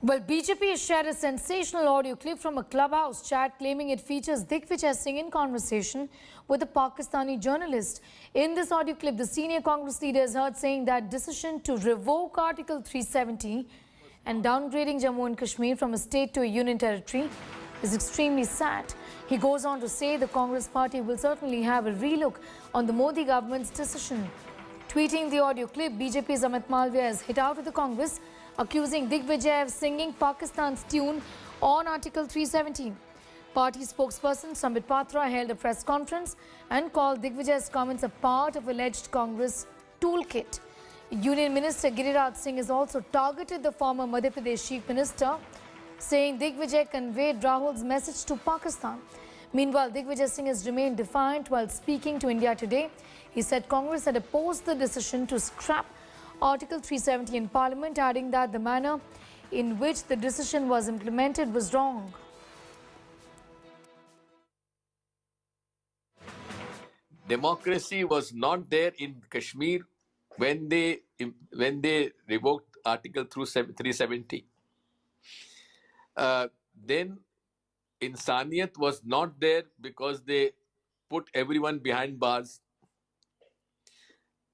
Well, BJP has shared a sensational audio clip from a clubhouse chat claiming it features Digvijaya Singh in conversation with a Pakistani journalist. In this audio clip, the senior Congress leader is heard saying that decision to revoke Article 370 and downgrading Jammu and Kashmir from a state to a union territory is extremely sad. He goes on to say the Congress party will certainly have a relook on the Modi government's decision. Tweeting the audio clip, BJP's Amit Malviya has hit out at the Congress, accusing Digvijaya of singing Pakistan's tune on Article 370. Party spokesperson Sambit Patra held a press conference and called Digvijaya's comments a part of alleged Congress toolkit. Union Minister Giriraj Singh has also targeted the former Madhya Pradesh Chief Minister, saying Digvijaya conveyed Rahul's message to Pakistan. Meanwhile, Digvijaya Singh has remained defiant while speaking to India Today. He said Congress had opposed the decision to scrap Article 370 in Parliament, adding that the manner in which the decision was implemented was wrong. Democracy was not there in Kashmir when they revoked Article 370. Then Insaniyat was not there because they put everyone behind bars.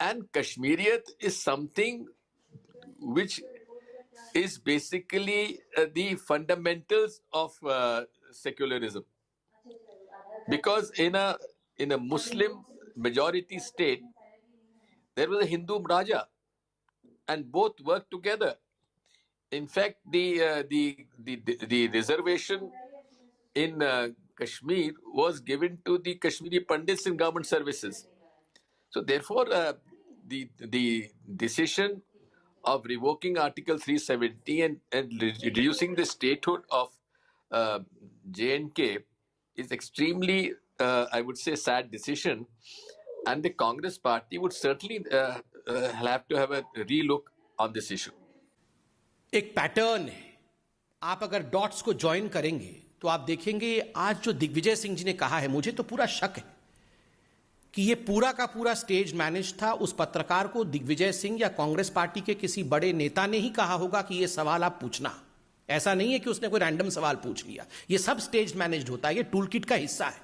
And Kashmiriyat is something which is basically the fundamentals of secularism. Because in a Muslim majority state, there was a Hindu Raja, and both worked together. In fact, the reservation in Kashmir was given to the Kashmiri Pandits in government services. So therefore, the decision of revoking Article 370 and reducing the statehood of J&K is extremely, I would say, sad decision. And the Congress party would certainly have to have a relook on this issue. एक pattern है, आप अगर dots को join करेंगे तो आप देखेंगे आज जो दिग्विजय सिंह जी ने कहा है, मुझे तो पूरा शक है कि ये पूरा का पूरा स्टेज मैनेज था। उस पत्रकार को दिग्विजय सिंह या कांग्रेस पार्टी के किसी बड़े नेता ने ही कहा होगा कि ये सवाल आप पूछना। ऐसा नहीं है कि उसने कोई रैंडम सवाल पूछ लिया, ये सब स्टेज मैनेज्ड होता है, ये टूल किट का हिस्सा है।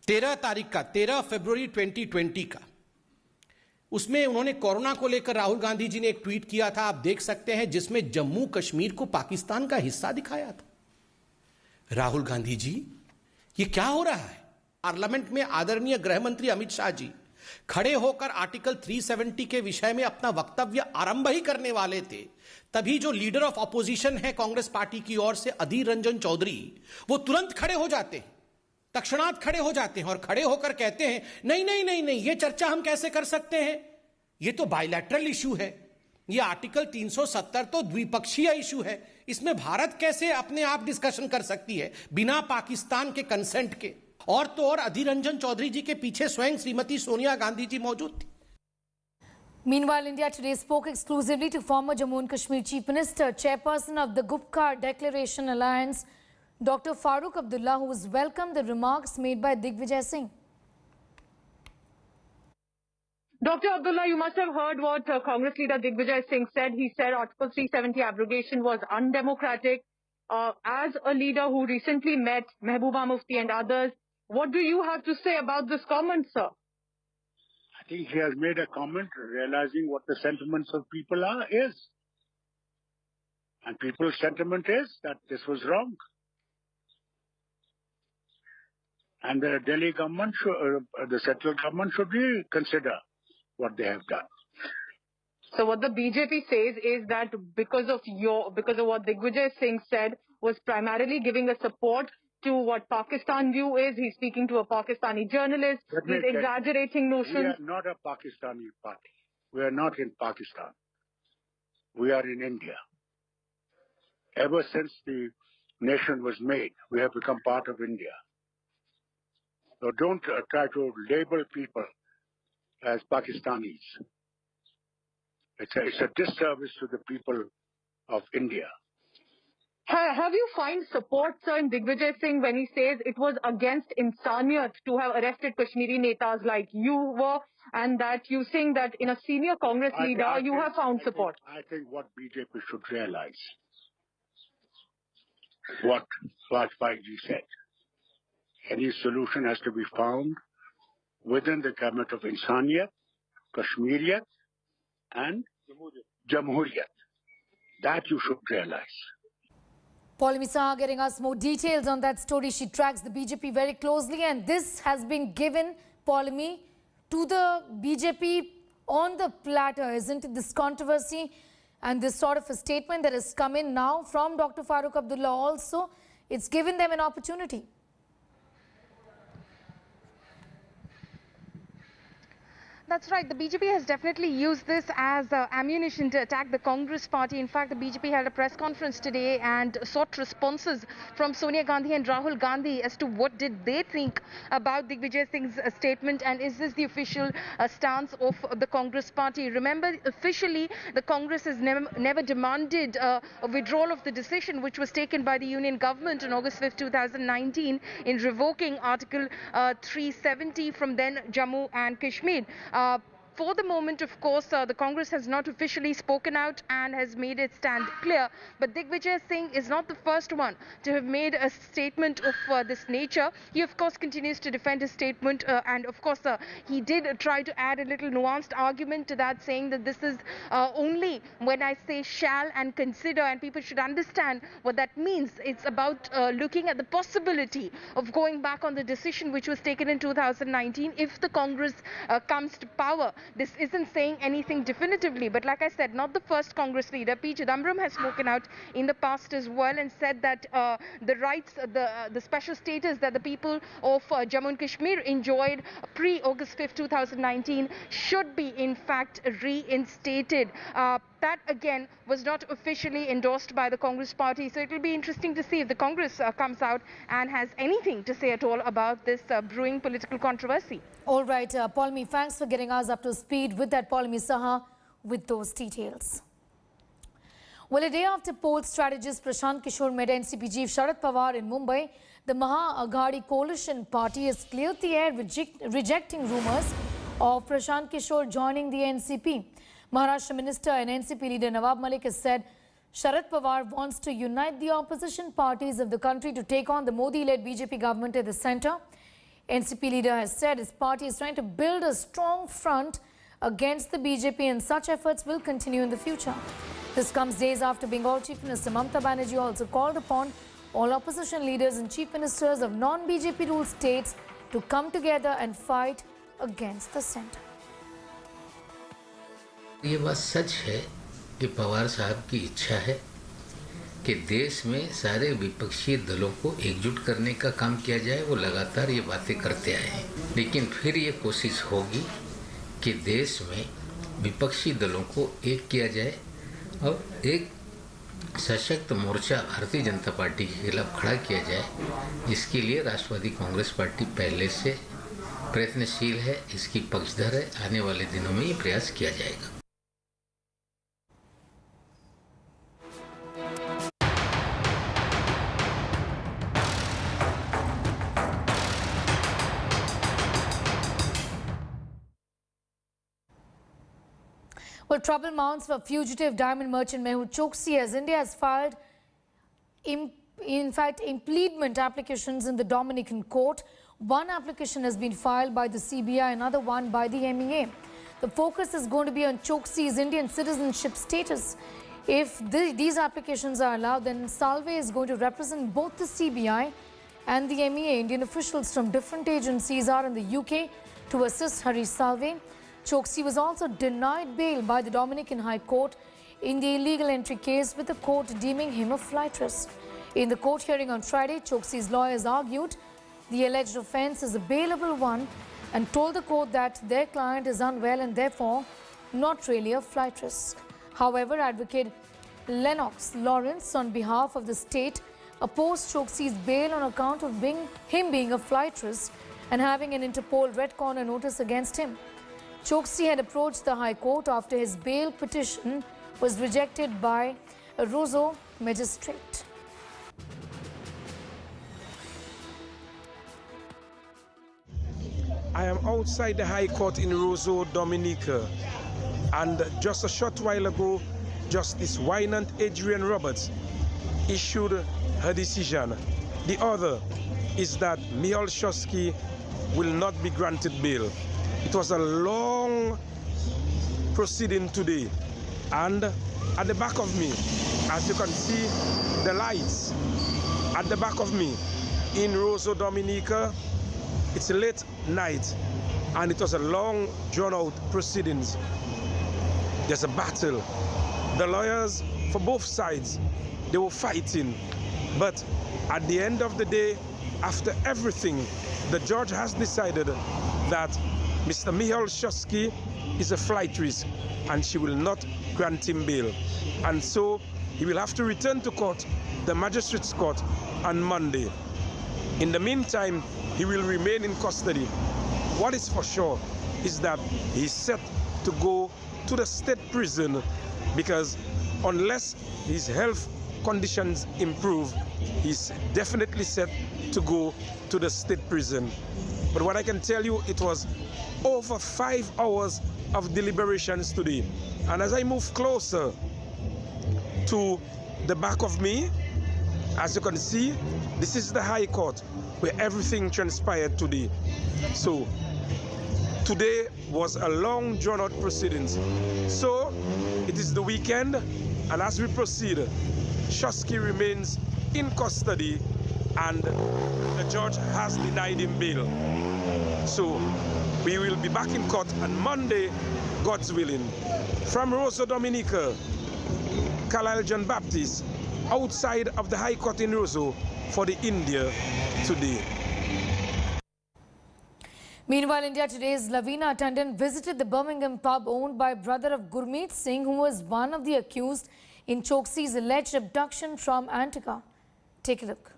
13 फरवरी 2020 का, उसमें उन्होंने कोरोना को लेकर राहुल गांधी जी ने एक ट्वीट किया था, आप देख सकते हैं, जिसमें जम्मू कश्मीर को पाकिस्तान का हिस्सा दिखाया था। राहुल गांधी जी, ये क्या हो रहा है? पार्लियामेंट में आदरणीय गृह मंत्री अमित शाह जी खड़े होकर आर्टिकल 370 के विषय में अपना वक्तव्य आरंभ ही करने वाले थे, तभी जो लीडर ऑफ ऑपोजिशन है कांग्रेस पार्टी की ओर से अधीर रंजन चौधरी, वो तुरंत खड़े हो जाते हैं, तत्क्षणात खड़े हो जाते हैं और खड़े होकर कहते हैं नहीं नहीं नहीं नहीं, ये चर्चा हम कैसे कर सकते हैं, ये तो बायलैटरल इशू है, ये आर्टिकल 370 तो द्विपक्षीय इशू है, इसमें भारत कैसे अपने आप डिस्कशन कर सकती है बिना पाकिस्तान के कंसेंट के। और तो और अधीर रंजन चौधरी जी के पीछे स्वयं श्रीमती सोनिया गांधी जी मौजूद थी। Meanwhile, India Today spoke exclusively to former Jammu and Kashmir Chief Minister, chairperson of the Gupkar Declaration Alliance, Dr. Farooq Abdullah, who has welcomed the remarks made by Digvijaya Singh. Dr. Abdullah, you must have heard what Congress leader Digvijaya Singh said. He said Article 370 abrogation was undemocratic. As a leader who recently met Mehbooba Mufti and others, what do you have to say about this comment, sir? I think he has made a comment realizing what the sentiments of people is. And people's sentiment is that this was wrong. And the Delhi government, the central government should reconsider what they have done. So what the BJP says is that because of what Digvijay Singh said was primarily giving a support to what Pakistan view is. He's speaking to a Pakistani journalist. He's exaggerating notions. We are not a Pakistani party. We are not in Pakistan. We are in India. Ever since the nation was made, we have become part of India. So don't try to label people as Pakistanis. It's a disservice to the people of India. Have you find support, sir, in Digvijay Singh when he says it was against insaniyat to have arrested Kashmiri netas like you were, and that you think that in a senior Congress leader you have found support? I think what BJP should realize what Vajpayee said. Any solution has to be found within the gamut of Insaniyat, Kashmiriyat, and Jamhuriyat. That you should realize. Paulami Saha getting us more details on that story. She tracks the BJP very closely, and this has been given, Paulami, to the BJP on the platter, isn't it? This controversy and this sort of a statement that has come in now from Dr. Farooq Abdullah also, it's given them an opportunity. That's right. The BJP has definitely used this as ammunition to attack the Congress party. In fact, the BJP held a press conference today and sought responses from Sonia Gandhi and Rahul Gandhi as to what did they think about Digvijaya Singh's statement, and is this the official stance of the Congress party. Remember, officially, the Congress has never demanded a withdrawal of the decision which was taken by the Union government on August 5th, 2019 in revoking Article 370 from then Jammu and Kashmir. For the moment, of course, the Congress has not officially spoken out and has made its stand clear. But Digvijaya Singh is not the first one to have made a statement of this nature. He, of course, continues to defend his statement. And, of course, he did try to add a little nuanced argument to that, saying that this is only when I say shall and consider, and people should understand what that means. It's about looking at the possibility of going back on the decision which was taken in 2019 if the Congress comes to power. This isn't saying anything definitively, but like I said, not the first Congress leader. P. Chidambaram has spoken out in the past as well and said that the rights, the special status that the people of Jammu and Kashmir enjoyed pre-August 5th, 2019 should be in fact reinstated. That again was not officially endorsed by the Congress party, so it will be interesting to see if the Congress comes out and has anything to say at all about this brewing political controversy. All right, Paulami, thanks for getting us up to speed with that, Paulami Saha, with those details. Well, a day after poll strategist Prashant Kishore met NCP chief Sharad Pawar in Mumbai, the Maha Aghadi coalition party has cleared the air, rejecting rumours of Prashant Kishore joining the NCP. Maharashtra Minister and NCP leader Nawab Malik has said Sharad Pawar wants to unite the opposition parties of the country to take on the Modi-led BJP government at the centre. NCP leader has said his party is trying to build a strong front against the BJP, and such efforts will continue in the future. This comes days after Bengal Chief Minister Mamata Banerjee also called upon all opposition leaders and chief ministers of non-BJP ruled states to come together and fight against the centre. ये बात सच है कि पवार साहब की इच्छा है कि देश में सारे विपक्षी दलों को एकजुट करने का काम किया जाए। वो लगातार ये बातें करते आए हैं, लेकिन फिर ये कोशिश होगी कि देश में विपक्षी दलों को एक किया जाए और एक सशक्त मोर्चा भारतीय जनता पार्टी के खिलाफ खड़ा किया जाए, जिसके लिए राष्ट्रवादी कांग्रेस पार्टी पहले से प्रयत्नशील है, इसकी पक्षधर है। आने वाले दिनों में ये प्रयास किया जाएगा। Well, trouble mounts for fugitive diamond merchant Mehul Choksi as India has filed, in fact, impleadment applications in the Dominican court. One application has been filed by the CBI, another one by the MEA. The focus is going to be on Choksi's Indian citizenship status. If these applications are allowed, then Salve is going to represent both the CBI and the MEA. Indian officials from different agencies are in the UK to assist Harish Salve. Choksi was also denied bail by the Dominican High Court in the illegal entry case, with the court deeming him a flight risk. In the court hearing on Friday, Choksi's lawyers argued the alleged offence is a bailable one and told the court that their client is unwell and therefore not really a flight risk. However, advocate Lennox Lawrence, on behalf of the state, opposed Choksi's bail on account of him being a flight risk and having an Interpol red corner notice against him. Choksi had approached the High Court after his bail petition was rejected by a Roseau magistrate. I am outside the High Court in Roseau, Dominica, and just a short while ago, Justice Wynant Adrian Roberts issued her decision. The other is that Mehul Choksi will not be granted bail. It was a long proceeding today, and at the back of me, as you can see, the lights at the back of me in Roseau Dominica, it's a late night, and it was a long, drawn-out proceedings. There's a battle. The lawyers for both sides, they were fighting, but at the end of the day, after everything, the judge has decided that Mr. Mehul Choksi is a flight risk and she will not grant him bail. And so he will have to return to court, the magistrate's court, on Monday. In the meantime, he will remain in custody. What is for sure is that he's set to go to the state prison, because unless his health conditions improve, he's definitely set to go to the state prison. But what I can tell you, it was over 5 hours of deliberations today. And as I move closer to the back of me, as you can see, this is the High Court where everything transpired today. So today was a long drawn-out proceedings. So it is the weekend, and as we proceed, Choksi remains in custody and the judge has denied him bail. So we will be back in court on Monday, God's willing. From Roseau Dominica, Carlisle John Baptist, outside of the High Court in Roseau for the India Today. Meanwhile, India Today's Lavina Tandon visited the Birmingham pub owned by brother of Gurmeet Singh, who was one of the accused in Choksi's alleged abduction from Antigua. Take a look.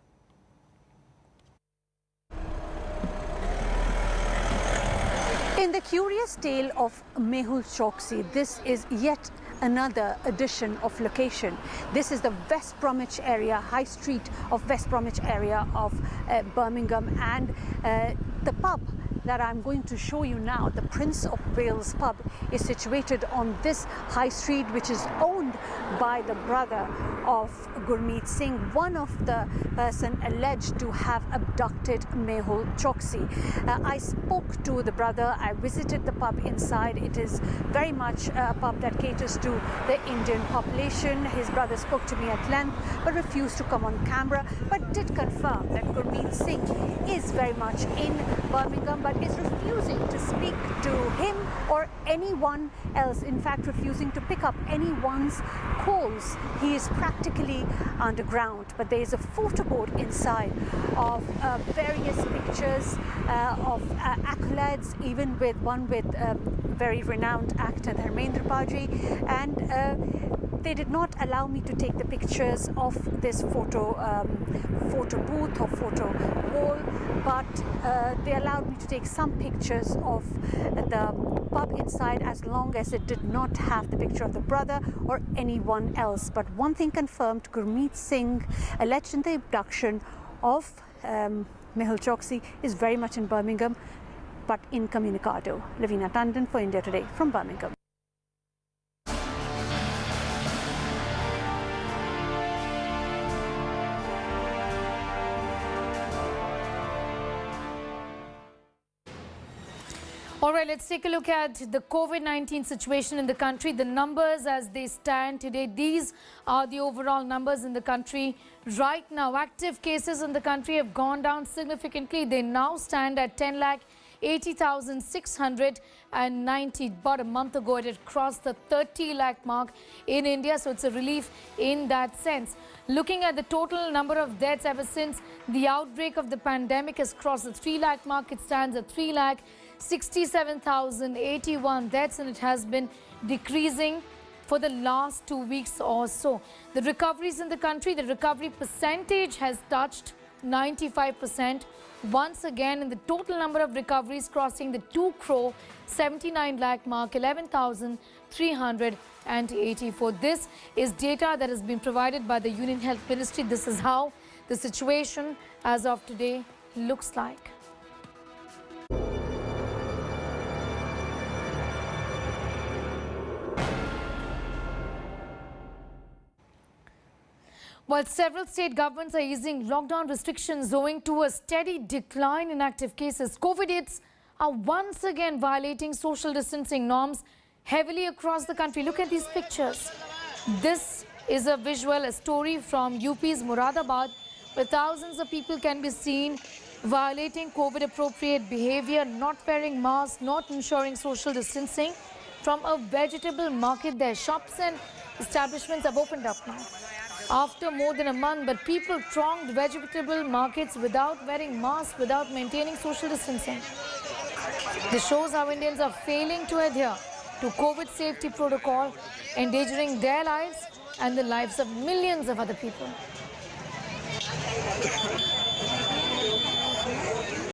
In the curious tale of Mehul Choksi, this is yet another addition of location. This is the West Bromwich area, High Street of West Bromwich area of Birmingham, and the pub that I'm going to show you now, the Prince of Wales pub, is situated on this high street, which is owned by the brother of Gurmeet Singh, one of the person alleged to have abducted Mehul Choksi. I spoke to the brother, I visited the pub inside. It is very much a pub that caters to the Indian population. His brother spoke to me at length but refused to come on camera, but did confirm that Gurmeet Singh is very much in Birmingham, but is refusing to speak to him or anyone else, in fact refusing to pick up anyone's calls. He is practically underground, but there is a photo board inside of various pictures of accolades, even with one with very renowned actor Dharmendra Paji, and they did not allow me to take the pictures of this photo booth or photo wall, but they allowed me to take some pictures of the pub inside, as long as it did not have the picture of the brother or anyone else. But one thing confirmed, Gurmeet Singh, alleged in the abduction of Mehul Choksi, is very much in Birmingham, but incommunicado. Lavina Tandon for India Today from Birmingham. All right, let's take a look at the COVID-19 situation in the country. The numbers as they stand today, these are the overall numbers in the country. Right now, active cases in the country have gone down significantly. They now stand at 10,80,690. About a month ago, it had crossed the 30 lakh mark in India. So it's a relief in that sense. Looking at the total number of deaths ever since the outbreak of the pandemic has crossed the 3 lakh mark, it stands at 3,67,081 deaths, and it has been decreasing for the last 2 weeks or so. The recoveries in the country, the recovery percentage has touched 95% once again, in the total number of recoveries crossing the 2 crore 79 lakh mark, 11,384. This is data that has been provided by the Union Health Ministry. This is how the situation as of today looks like. While several state governments are easing lockdown restrictions owing to a steady decline in active cases, COVID hits are once again violating social distancing norms heavily across the country. Look at these pictures. This is a story from UP's Moradabad, where thousands of people can be seen violating COVID-appropriate behavior, not wearing masks, not ensuring social distancing. From a vegetable market there, shops and establishments have opened up now after more than a month, but people thronged vegetable markets without wearing masks, without maintaining social distancing. This shows how Indians are failing to adhere to COVID safety protocol, endangering their lives and the lives of millions of other people.